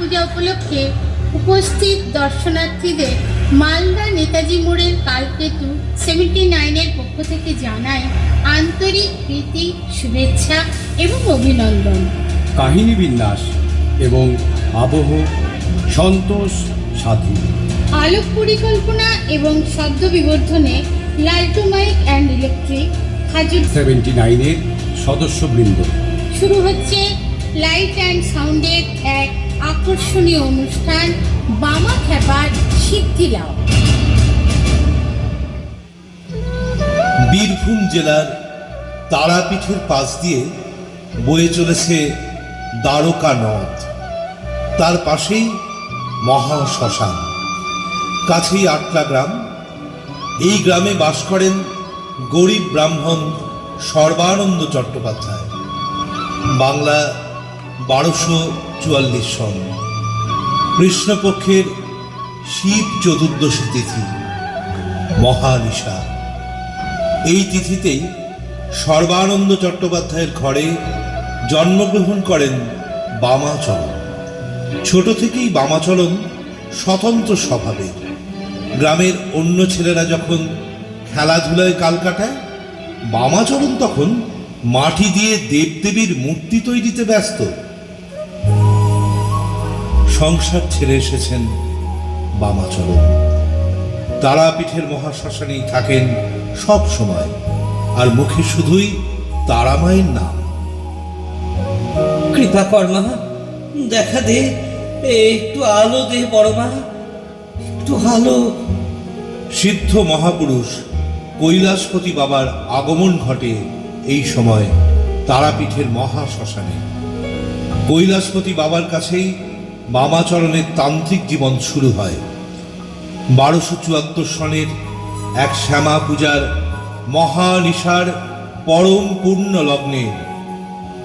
পূজা উপলক্ষে উপস্থিত দর্শনার্থীদের মালদা নেতাজি মোড়ের কালকেতু 79-এর পক্ষ থেকে জানায় আন্তরিক প্রীতি, শুভেচ্ছা এবং অভিনন্দন। কাহিনী বিন্যাস এবং আবহ সন্তোষ সাধু, আলোক পরিকল্পনা এবং শব্দ বিবর্ধনে লালটু মাইক অ্যান্ড ইলেকট্রিক, হাজুর 79-এর সদস্যবৃন্দ। শুরু হচ্ছে লাইট অ্যান্ড সাউন্ডের এক আকর্ষণীয় অনুষ্ঠান, বামা খ্যাপার সিদ্ধি লাও। বীরভূম জেলার তারাপীঠের পাশ দিয়ে বয়ে চলেছে দ্বারকা নদ। তার পাশেই মহা শ্মশান, কাছেই আটলা গ্রাম। এই গ্রামে বাস করেন গরিব ব্রাহ্মণ সর্বানন্দ চট্টোপাধ্যায়। বাংলা 1244 সন, কৃষ্ণপক্ষের শিব চতুর্দশী তিথি, মহানিশা। এই তিথিতেই সর্বানন্দ চট্টোপাধ্যায়ের ঘরে জন্মগ্রহণ করেন বামাচরণ। ছোট থেকেই বামাচরণ স্বতন্ত্র স্বভাবের। গ্রামের অন্য ছেলেরা যখন খেলাধুলায় কাল কাটায়, বামাচরণ তখন মাটি দিয়ে দেবদেবীর মূর্তি তৈরিতে ব্যস্ত। সংসার ছেড়ে এসেছেন বামাচরণ। তারাপীঠের মহাশ্মশানেই থাকেন সব সময়, আর মুখে শুধুই তারামায়ের নাম। কৃপা কর মা, দেখা দে, একটু আলো দে বড় মা, একটু আলো। সিদ্ধ মহাপুরুষ কৈলাসপতি বাবার আগমন ঘটে এই সময় তারাপীঠের মহাশ্মশানে। কৈলাসপতি বাবার কাছেই বামাচরণের তান্ত্রিক জীবন শুরু হয়। 1274 সনের এক শ্যামা পূজার মহানিশার পরম পূর্ণ লগ্নে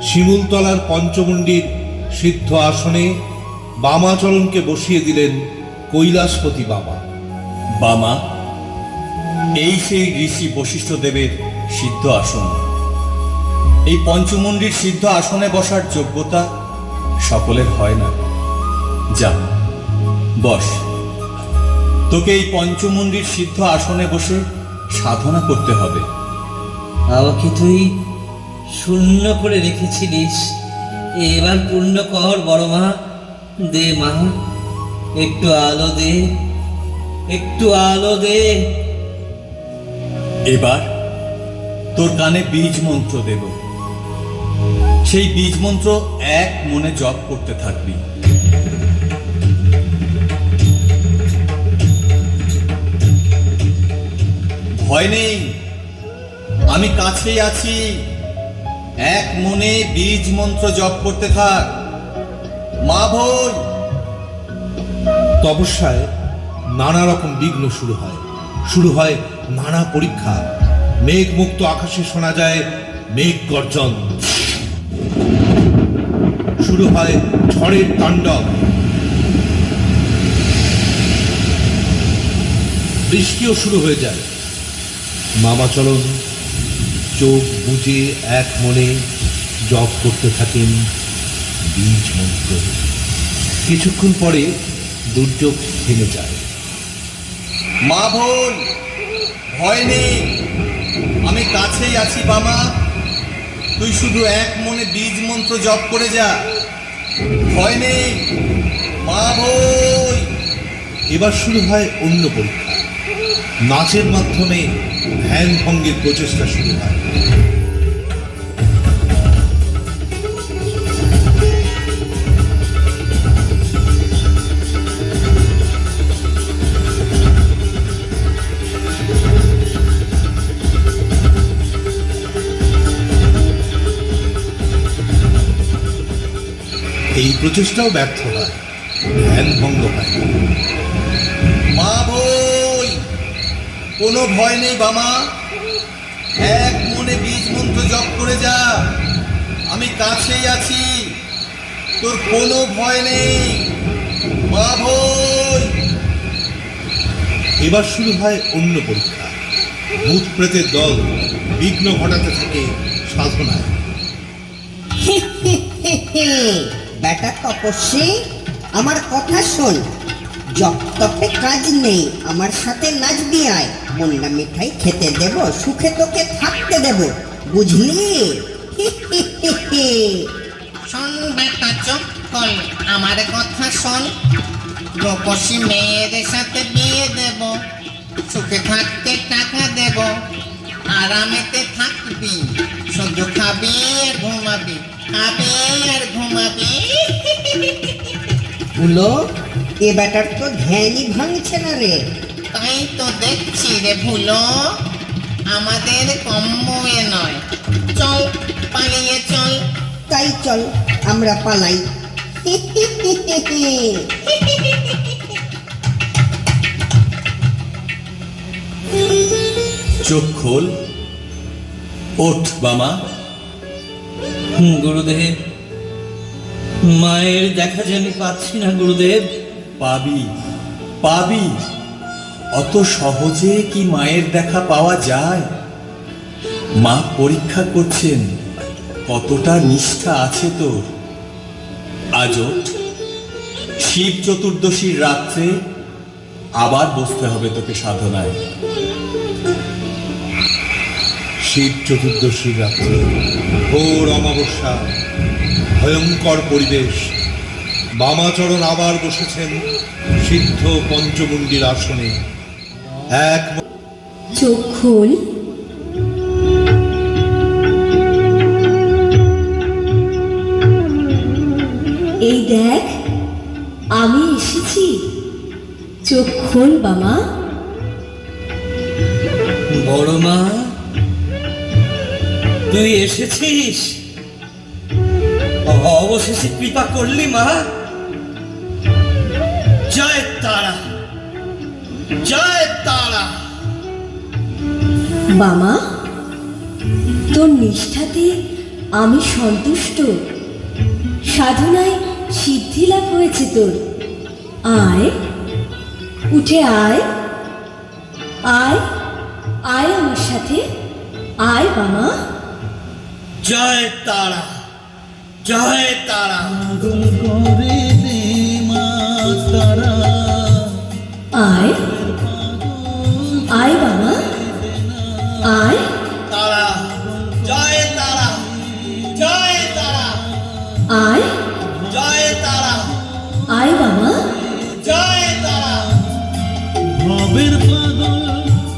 শিমুলতলার পঞ্চমুণ্ডির সিদ্ধ আসনে বামাচরণকে বসিয়ে দিলেন কৈলাসপতি বাবা। বামা, এই সেই ঋষি বশিষ্ঠ দেবের সিদ্ধ আসন। এই পঞ্চমুণ্ডির সিদ্ধ আসনে বসার যোগ্যতা সকলের হয় না। যা বস, তোকে এই পঞ্চমুণ্ডির সিদ্ধ আসনে বসে সাধনা করতে হবে। আমাকে তুই শূন্য করে রেখেছিলিস, এবার পূর্ণ কর বড় মা। দে মা, একটু আলো দে, একটু আলো দে। এবার তোর কানে বীজ মন্ত্র দেব। সেই বীজ মন্ত্র এক মনে জপ করতে থাকবি। ভয় নেই, আমি কাছেই আছি। এক মনে বীজ মন্ত্র জপ করতে থাক। মা ভোল। তপস্যায় নানা রকম বিঘ্ন শুরু হয় নানা পরীক্ষা। মেঘ মুক্ত আকাশে শোনা যায় মেঘ গর্জন। শুরু হয় ঝড়ের তাণ্ডব। বৃষ্টিও শুরু হয়ে যায়। বামাচরণ চোখ বুজে এক মনে জপ করতে থাকেন বীজ মন্ত্র। কিছুক্ষণ পরে দুর্যোগ থেমে যায়। মা ভোল, ভয় নেই, আমি কাছেই আছি বামা। তুই শুধু এক মনে বীজ মন্ত্র জপ করে যা। ভয় নেই, মা ভোল। এবার শুরু হয় অন্য পরীক্ষা। নাচের মাধ্যমে ধ্যান ভঙ্গের প্রচেষ্টা শুরু হয়। এই প্রচেষ্টাও ব্যর্থ হয়, ধ্যান ভঙ্গ হয়। মা ভোল, কোনো ভয় নেই বামা। এক মনে বীজ মন্ত্র জপ করে যা। আমি কাছেই আছি, তোর কোনো ভয় নেই। মা ভোল। এবার শুরু হয় অন্য পরীক্ষা। ভূত প্রেতের দল বিঘ্ন ঘটাতে থাকে সাধনায়। বেটা তপস্বী, আমার কথা শোন, জপতপে কাজ নেই, আমার সাথে নাচবি আয়। মুন্না মিঠাই খেতে দেব, সুখে তোকে থাকতে দেব, বুঝলি? শোন বেটা, চুপ কর, আমার কথা শোন। রূপসী মেয়ের সাথে বিয়ে দেব, সুখে থাকতে টাকা দেব, আরামেতে থাকবি, শুধু খাবি আর ঘুমাবি, খাবি আর ঘুমাবি। বুলো, এ বেটার তো ধ্যানই ভাঙছে না রে। তাই তো দেখছি রে ভুলো, আমাদের কম্ম এ নয়। চল, পালিয়ে চল। তাই চল আমরা পালাই। চোখ খোল, ওঠ বামা। গুরুদেব, মায়ের দেখা যে আমি পাচ্ছি না গুরুদেব। পাবি, পাবি। অত সহজে কি মায়ের দেখা পাওয়া যায়? মা পরীক্ষা করছেন কতটা নিষ্ঠা আছে তোর। আজ ওঠ, শিব চতুর্দশীর রাত্রে আবার বসতে হবে তোকে সাধনায়। শিব চতুর্দশীর রাত্রে ঘোর অমাবস্যা, ভয়ঙ্কর পরিবেশ। বামাচরণ আবার বসেছেন সিদ্ধ পঞ্চমুণ্ডির আসনে। এক চোখ খোল। এই দেখ, আমি এসেছি। চোখ খোল বামা। বড় মা, তুই এসেছিস? অবশেষে কৃপা করলি মা। জয় তারা, জয় তারা। বামা, তোর নিষ্ঠাতে আমি সন্তুষ্ট। সাধনায় সিদ্ধি লাভ হয়েছে তোর। আয়, উঠে আয়, আয়, আয় আমার সাথে, আয় বামা। জয় তারা, জয় তারা। আয়, আয় বামা, আয়। তারা, জয় তারা, জয় তারা, আয়, জয় তারা, আয় বামা। জয় তারা। ভাবের পাগল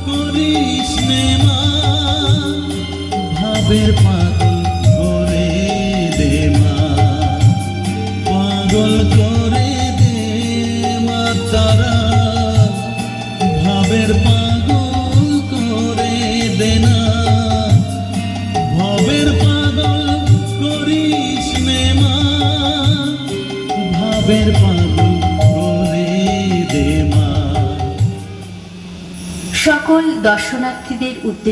করিস নে মা, ভাবের পাগল করে দে মা, পাগল করে দে মা তারা, ভাবের পাগল করে দে না, ভাবের পাগল করিস নে মা, ভাবের পাগল করে দে মা। সকল দর্শনার্থীদের উদ্দেশ্যে